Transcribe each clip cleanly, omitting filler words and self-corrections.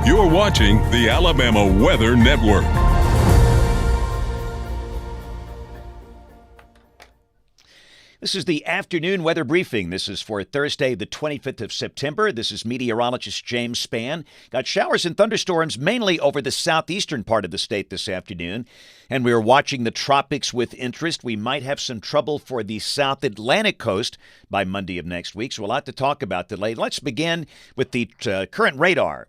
You're watching the Alabama Weather Network. This is the afternoon weather briefing. This is for Thursday, the 25th of September. This is meteorologist James Spann. Got showers and thunderstorms mainly over the southeastern part of the state this afternoon. And we're watching the tropics with interest. We might have some trouble for the South Atlantic coast by Monday of next week. So a lot to talk about today. Let's begin with the current radar.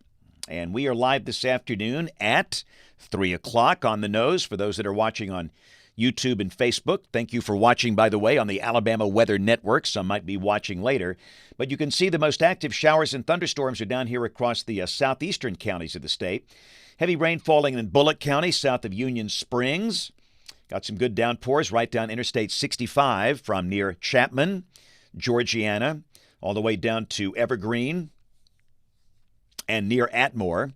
And we are live this afternoon at 3 o'clock on the nose for those that are watching on YouTube and Facebook. Thank you for watching, by the way, on the Alabama Weather Network. Some might be watching later. But you can see the most active showers and thunderstorms are down here across the southeastern counties of the state. Heavy rain falling in Bullock County, south of Union Springs. Got some good downpours right down Interstate 65 from near Chapman, Georgiana, all the way down to Evergreen and near Atmore.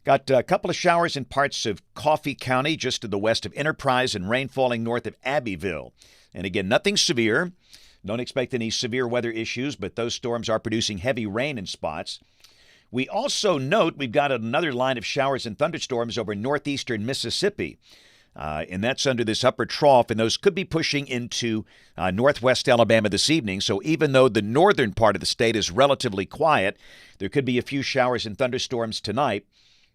Got a couple of showers in parts of Coffee County, just to the west of Enterprise, and rain falling north of Abbeville. And again, nothing severe. Don't expect any severe weather issues, but those storms are producing heavy rain in spots. We also note we've got another line of showers and thunderstorms over northeastern Mississippi. And that's under this upper trough, and those could be pushing into northwest Alabama this evening. So even though the northern part of the state is relatively quiet, there could be a few showers and thunderstorms tonight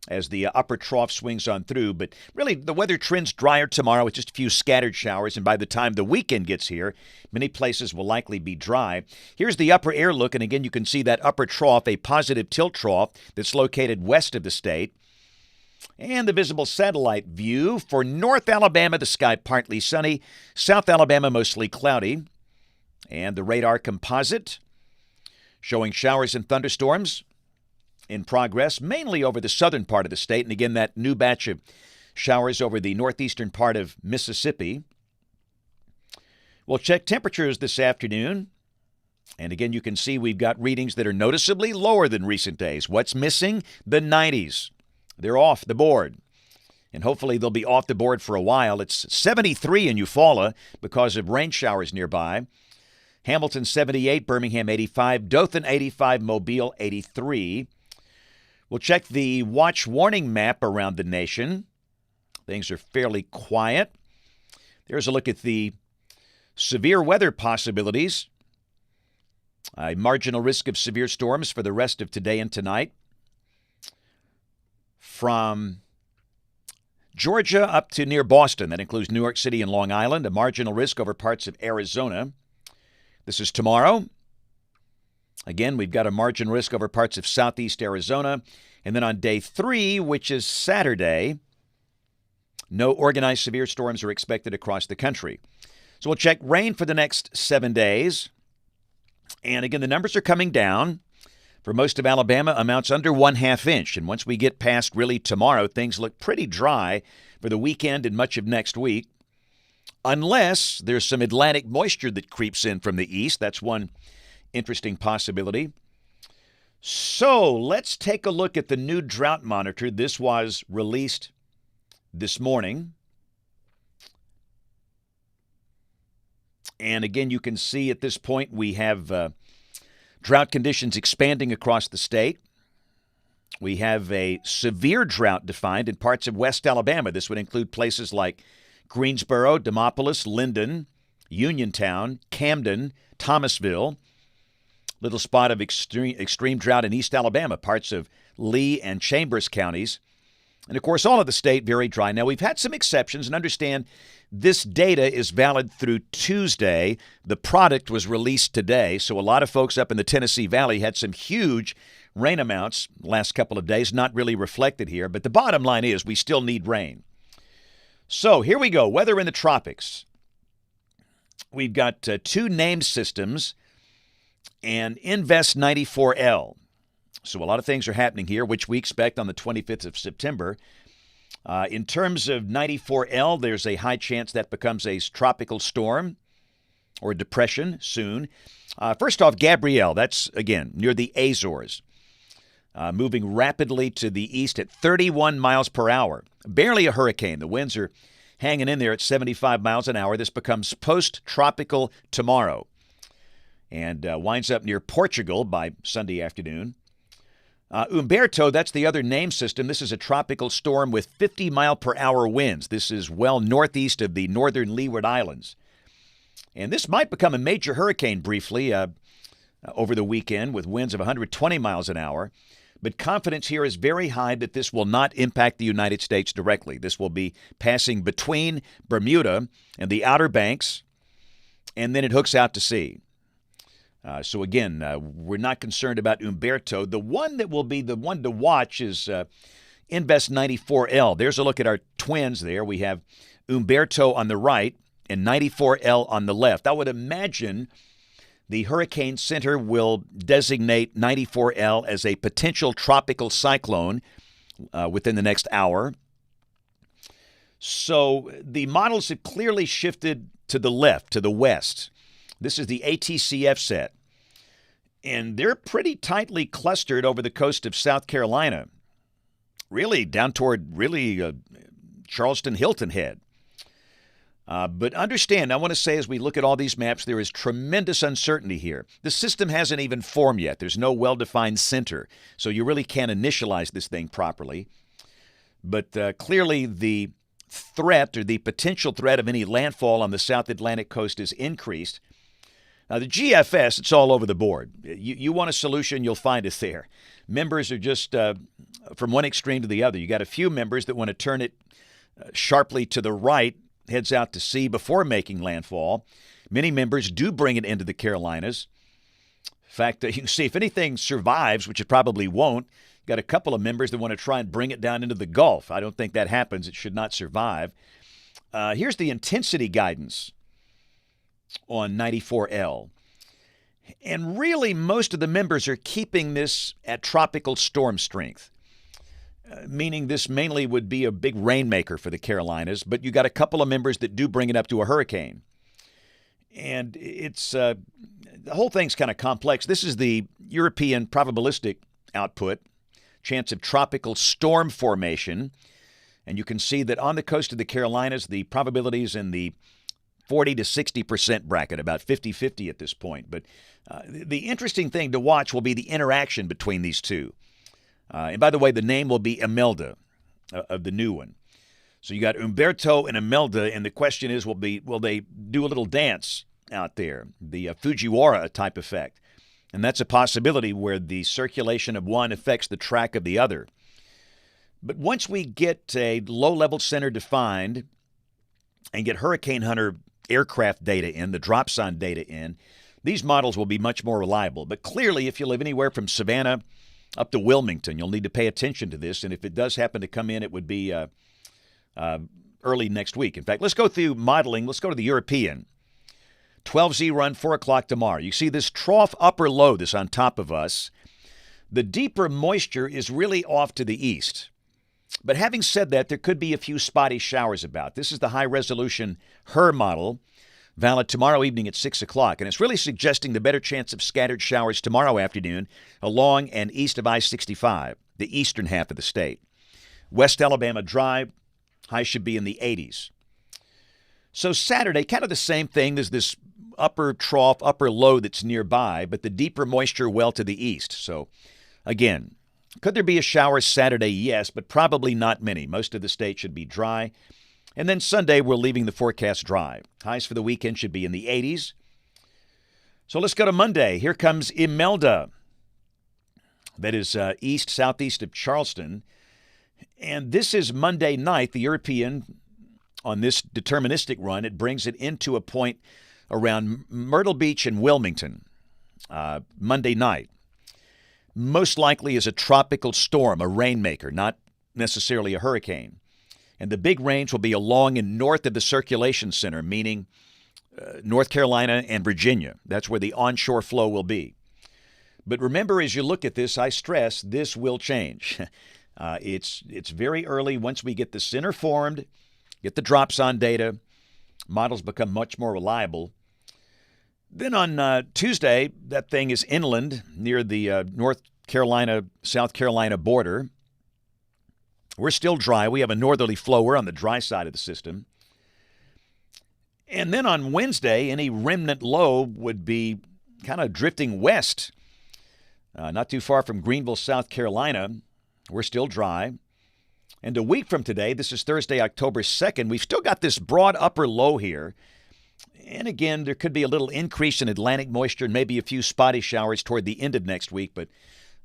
as the upper trough swings on through. But really, the weather trends drier tomorrow with just a few scattered showers, and by the time the weekend gets here, many places will likely be dry. Here's the upper air look, and again, you can see that upper trough, a positive tilt trough that's located west of the state. And the visible satellite view for North Alabama, the sky partly sunny. South Alabama, mostly cloudy. And the radar composite showing showers and thunderstorms in progress, mainly over the southern part of the state. And again, that new batch of showers over the northeastern part of Mississippi. We'll check temperatures this afternoon. And again, you can see we've got readings that are noticeably lower than recent days. What's missing? The 90s. They're off the board. And hopefully they'll be off the board for a while. It's 73 in Eufaula because of rain showers nearby. Hamilton 78, Birmingham 85, Dothan 85, Mobile 83. We'll check the watch warning map around the nation. Things are fairly quiet. There's a look at the severe weather possibilities. A marginal risk of severe storms for the rest of today and tonight. From Georgia up to near Boston, that includes New York City and Long Island, a marginal risk over parts of Arizona. This is tomorrow. Again, we've got a margin risk over parts of southeast Arizona. And then on day 3, which is Saturday, no organized severe storms are expected across the country. So we'll check rain for the next 7 days. And again, the numbers are coming down. For most of Alabama, amounts under 1/2 inch. And once we get past really tomorrow, things look pretty dry for the weekend and much of next week. Unless there's some Atlantic moisture that creeps in from the east. That's one interesting possibility. So let's take a look at the new drought monitor. This was released this morning. And again, you can see at this point we have drought conditions expanding across the state. We have a severe drought defined in parts of West Alabama. This would include places like Greensboro, Demopolis, Linden, Uniontown, Camden, Thomasville. Little spot of extreme drought in East Alabama, parts of Lee and Chambers counties. And, of course, all of the state very dry. Now, we've had some exceptions, and understand this data is valid through Tuesday. The product was released today, so a lot of folks up in the Tennessee Valley had some huge rain amounts last couple of days, not really reflected here. But the bottom line is we still need rain. So here we go, weather in the tropics. We've got 2 named systems and Invest 94L. So a lot of things are happening here, which we expect on the 25th of September. In terms of 94L, there's a high chance that becomes a tropical storm or depression soon. First off, Gabrielle, that's, again, near the Azores, moving rapidly to the east at 31 miles per hour. Barely a hurricane. The winds are hanging in there at 75 miles an hour. This becomes post-tropical tomorrow and winds up near Portugal by Sunday afternoon. Umberto, that's the other name system. This is a tropical storm with 50-mile-per-hour winds. This is well northeast of the northern Leeward Islands. And this might become a major hurricane briefly over the weekend with winds of 120 miles an hour. But confidence here is very high that this will not impact the United States directly. This will be passing between Bermuda and the Outer Banks, and then it hooks out to sea. So again, we're not concerned about Umberto. The one that will be the one to watch is Invest 94L. There's a look at our twins there. We have Umberto on the right and 94L on the left. I would imagine the Hurricane Center will designate 94L as a potential tropical cyclone within the next hour. So the models have clearly shifted to the left, to the west. This is the ATCF set, and they're pretty tightly clustered over the coast of South Carolina, really down toward Charleston, Hilton Head. But understand, I want to say as we look at all these maps, there is tremendous uncertainty here. The system hasn't even formed yet. There's no well-defined center, so you really can't initialize this thing properly. But clearly the threat or the potential threat of any landfall on the South Atlantic coast is increased. Now, the GFS, it's all over the board. You want a solution, you'll find it there. Members are just from one extreme to the other. You got a few members that want to turn it sharply to the right, heads out to sea before making landfall. Many members do bring it into the Carolinas. In fact, you can see if anything survives, which it probably won't, you got a couple of members that want to try and bring it down into the Gulf. I don't think that happens. It should not survive. Here's the intensity guidance on 94L. And really, most of the members are keeping this at tropical storm strength, meaning this mainly would be a big rainmaker for the Carolinas, but you got a couple of members that do bring it up to a hurricane. And it's the whole thing's kind of complex. This is the European probabilistic output, chance of tropical storm formation. And you can see that on the coast of the Carolinas, the probability is in the 40 to 60% bracket, about 50-50 at this point. But the interesting thing to watch will be the interaction between these two. And by the way, the name will be Imelda of the new one. So you got Umberto and Imelda, and the question is, will they do a little dance out there, the Fujiwara type effect? And that's a possibility where the circulation of one affects the track of the other. But once we get a low-level center defined and get Hurricane Hunter aircraft data in, the dropsonde data in, these models will be much more reliable. But clearly, if you live anywhere from Savannah up to Wilmington, you'll need to pay attention to this. And if it does happen to come in, it would be early next week. In fact, let's go through modeling. Let's go to the European. 12Z run, 4 o'clock tomorrow. You see this trough upper low that's on top of us. The deeper moisture is really off to the east. But having said that, there could be a few spotty showers about. This is the high-resolution HER model, valid tomorrow evening at 6 o'clock. And it's really suggesting the better chance of scattered showers tomorrow afternoon along and east of I-65, the eastern half of the state. West Alabama dry, high should be in the 80s. So Saturday, kind of the same thing. There's this upper trough, upper low that's nearby, but the deeper moisture well to the east. So again, could there be a shower Saturday? Yes, but probably not many. Most of the state should be dry. And then Sunday, we're leaving the forecast dry. Highs for the weekend should be in the 80s. So let's go to Monday. Here comes Imelda. That is southeast of Charleston. And this is Monday night, the European, on this deterministic run. It brings it into a point around Myrtle Beach and Wilmington Monday night. Most likely is a tropical storm, a rainmaker, not necessarily a hurricane. And the big range will be along and north of the circulation center, meaning North Carolina and Virginia. That's where the onshore flow will be. But remember, as you look at this, I stress, this will change. It's very early. Once we get the center formed, get the dropsonde data, models become much more reliable. Then on Tuesday, that thing is inland near the North Carolina, South Carolina border. We're still dry. We have a northerly flow. We're on the dry side of the system. And then on Wednesday, any remnant low would be kind of drifting west Not too far from Greenville, South Carolina. We're still dry. And a week from today, this is Thursday, October 2nd, we've still got this broad upper low here. And again, there could be a little increase in Atlantic moisture and maybe a few spotty showers toward the end of next week. But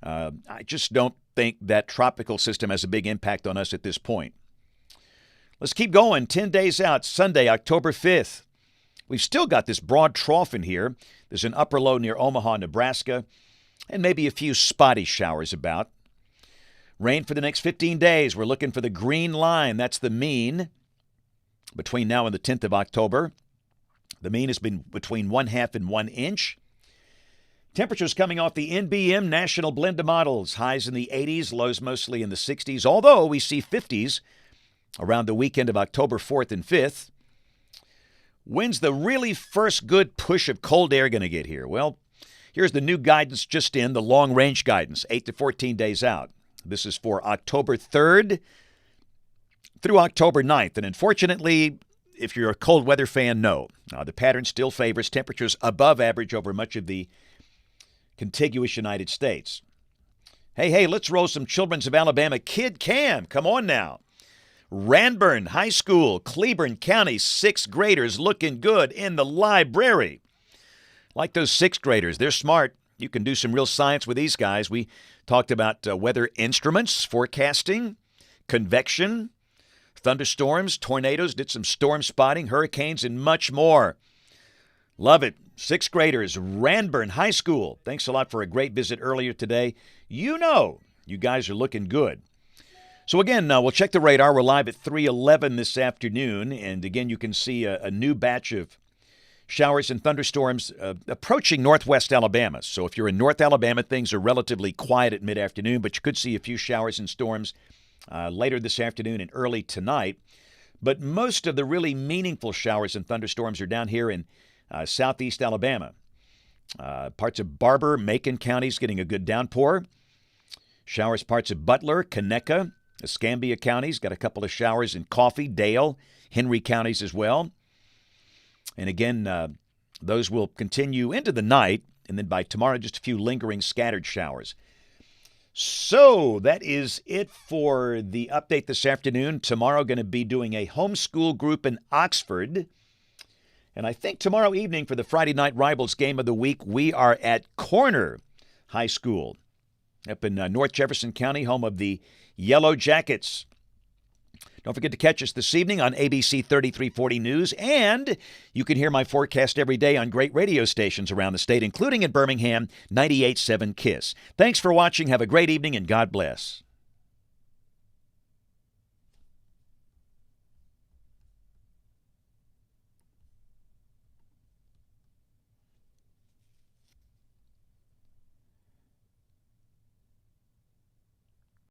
I just don't think that tropical system has a big impact on us at this point. Let's keep going. 10 days out, Sunday, October 5th. We've still got this broad trough in here. There's an upper low near Omaha, Nebraska, and maybe a few spotty showers about. Rain for the next 15 days. We're looking for the green line. That's the mean between now and the 10th of October. The mean has been between 1/2 and 1 inch. Temperatures coming off the NBM National Blend of Models. Highs in the 80s, lows mostly in the 60s, although we see 50s around the weekend of October 4th and 5th. When's the really first good push of cold air going to get here? Well, here's the new guidance just in, the long-range guidance, 8 to 14 days out. This is for October 3rd through October 9th. And unfortunately, if you're a cold weather fan, no. The pattern still favors temperatures above average over much of the contiguous United States. Hey, let's roll some Children's of Alabama Kid Cam. Come on now. Ranburne High School, Cleburne County, 6th graders looking good in the library. Like those 6th graders, they're smart. You can do some real science with these guys. We talked about weather instruments, forecasting, convection, thunderstorms, tornadoes, did some storm spotting, hurricanes, and much more. Love it. 6th graders, Ranburne High School. Thanks a lot for a great visit earlier today. You guys are looking good. So again, we'll check the radar. We're live at 3:11 this afternoon. And again, you can see a new batch of showers and thunderstorms approaching northwest Alabama. So if you're in North Alabama, things are relatively quiet at mid-afternoon, but you could see a few showers and storms later this afternoon and early tonight. But most of the really meaningful showers and thunderstorms are down here in southeast Alabama. Parts of Barber, Macon counties getting a good downpour. Showers parts of Butler, Conecuh, Escambia counties. Got a couple of showers in Coffee, Dale, Henry counties as well. And again, those will continue into the night. And then by tomorrow, just a few lingering scattered showers. So that is it for the update this afternoon. Tomorrow going to be doing a homeschool group in Oxford. And I think tomorrow evening for the Friday Night Rivals game of the week, we are at Corner High School up in North Jefferson County, home of the Yellow Jackets. Don't forget to catch us this evening on ABC 3340 News, and you can hear my forecast every day on great radio stations around the state, including in Birmingham, 98.7 KISS. Thanks for watching. Have a great evening, and God bless.